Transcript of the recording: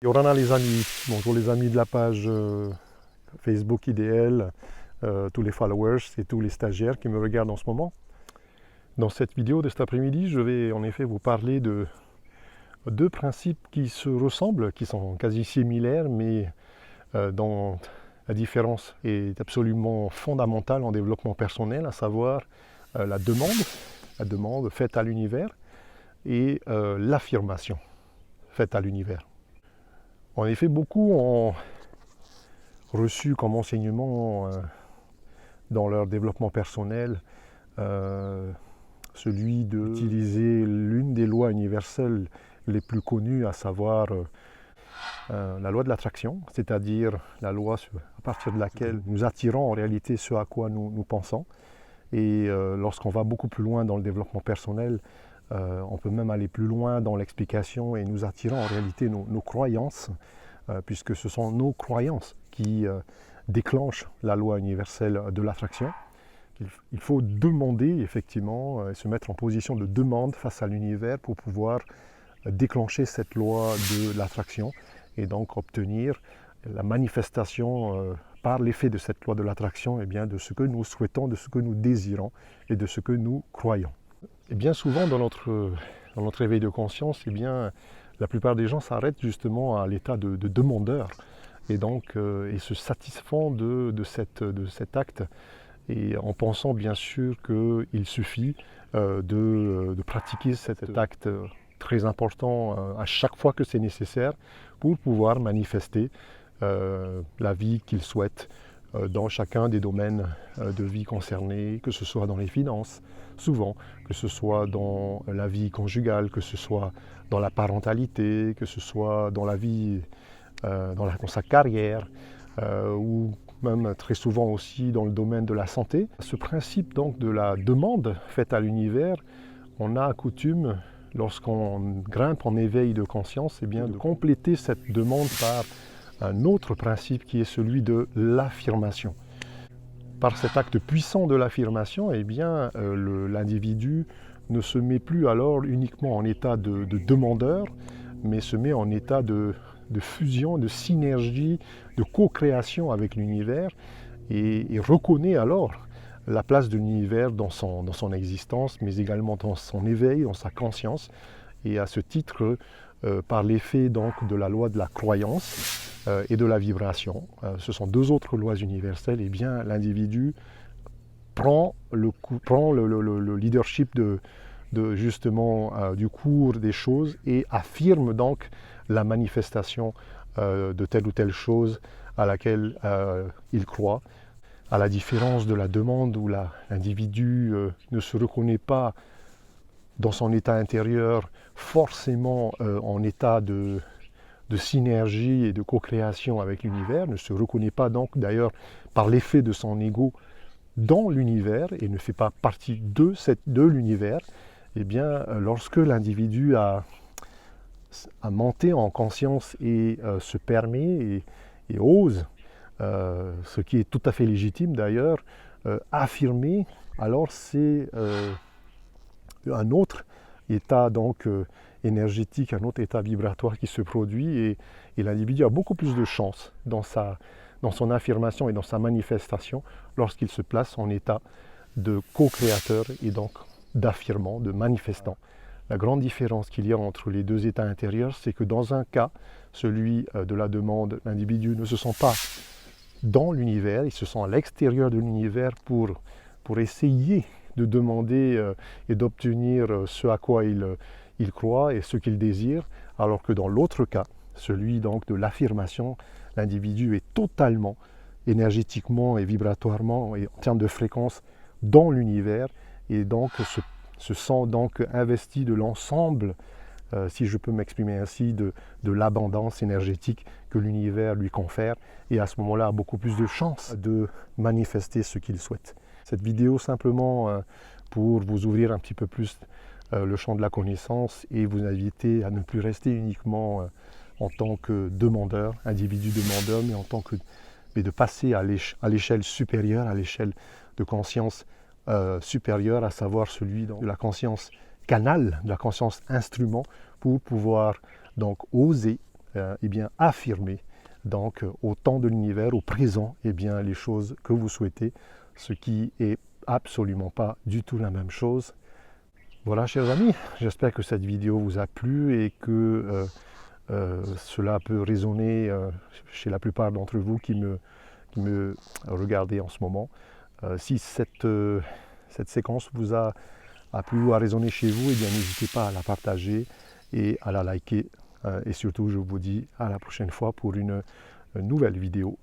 Yorana les amis, bonjour les amis de la page Facebook IDL, tous les followers et tous les stagiaires qui me regardent en ce moment. Dans cette vidéo de cet après-midi, je vais en effet vous parler de deux principes qui se ressemblent, qui sont quasi similaires, mais dont la différence est absolument fondamentale en développement personnel, à savoir la demande faite à l'univers et l'affirmation faite à l'univers. En effet, beaucoup ont reçu comme enseignement dans leur développement personnel celui d'utiliser l'une des lois universelles les plus connues, à savoir la loi de l'attraction, c'est-à-dire la loi à partir de laquelle nous attirons en réalité ce à quoi nous pensons. Et lorsqu'on va beaucoup plus loin dans le développement personnel, on peut même aller plus loin dans l'explication et nous attirons en réalité nos croyances, puisque ce sont nos croyances qui déclenchent la loi universelle de l'attraction. Il faut demander effectivement, se mettre en position de demande face à l'univers pour pouvoir déclencher cette loi de l'attraction et donc obtenir la manifestation par l'effet de cette loi de l'attraction, de ce que nous souhaitons, de ce que nous désirons et de ce que nous croyons. Et bien souvent dans notre éveil de conscience, la plupart des gens s'arrêtent justement à l'état de demandeur et donc et se satisfont de cet acte, et en pensant bien sûr qu'il suffit de pratiquer cet acte très important à chaque fois que c'est nécessaire pour pouvoir manifester la vie qu'ils souhaitent dans chacun des domaines de vie concernés, que ce soit dans les finances, souvent, que ce soit dans la vie conjugale, que ce soit dans la parentalité, que ce soit dans la vie, dans sa carrière, ou même très souvent aussi dans le domaine de la santé. Ce principe donc de la demande faite à l'univers, on a coutume, lorsqu'on grimpe en éveil de conscience, de compléter cette demande par un autre principe qui est celui de l'affirmation. Par cet acte puissant de l'affirmation, l'individu ne se met plus alors uniquement en état de demandeur, mais se met en état de fusion, de synergie, de co-création avec l'univers, et reconnaît alors la place de l'univers dans son existence, mais également dans son éveil, dans sa conscience, et à ce titre, par l'effet donc de la loi de la croyance et de la vibration, ce sont deux autres lois universelles, l'individu prend le leadership du cours des choses et affirme donc la manifestation de telle ou telle chose à laquelle il croit. À la différence de la demande où l'individu ne se reconnaît pas dans son état intérieur forcément en état de synergie et de co-création avec l'univers, ne se reconnaît pas donc d'ailleurs par l'effet de son ego dans l'univers et ne fait pas partie de l'univers, lorsque l'individu a monté en conscience et se permet et ose, ce qui est tout à fait légitime d'ailleurs, affirmer, alors c'est un autre état donc énergétique, un autre état vibratoire qui se produit, et l'individu a beaucoup plus de chance dans son affirmation et dans sa manifestation lorsqu'il se place en état de co-créateur et donc d'affirmant, de manifestant. La grande différence qu'il y a entre les deux états intérieurs, c'est que dans un cas, celui de la demande, l'individu ne se sent pas dans l'univers, il se sent à l'extérieur de l'univers pour essayer de demander et d'obtenir ce à quoi il croit et ce qu'il désire, alors que dans l'autre cas, celui donc de l'affirmation, l'individu est totalement énergétiquement et vibratoirement et en termes de fréquence dans l'univers, et donc se sent donc investi de l'ensemble, si je peux m'exprimer ainsi, de l'abondance énergétique que l'univers lui confère, et à ce moment-là a beaucoup plus de chances de manifester ce qu'il souhaite. Cette vidéo simplement pour vous ouvrir un petit peu plus le champ de la connaissance et vous inviter à ne plus rester uniquement en tant que demandeur, individu demandeur, mais de passer à l'échelle supérieure, à l'échelle de conscience supérieure, à savoir celui de la conscience canal, de la conscience instrument, pour pouvoir donc oser eh bien, affirmer donc au temps de l'univers, au présent, eh bien, les choses que vous souhaitez, ce qui est absolument pas du tout la même chose. Voilà, chers amis, j'espère que cette vidéo vous a plu et que cela peut résonner chez la plupart d'entre vous qui me regardez en ce moment. Si cette séquence vous a plu ou a résonné chez vous, eh bien, n'hésitez pas à la partager et à la liker. Et surtout, je vous dis à la prochaine fois pour une nouvelle vidéo.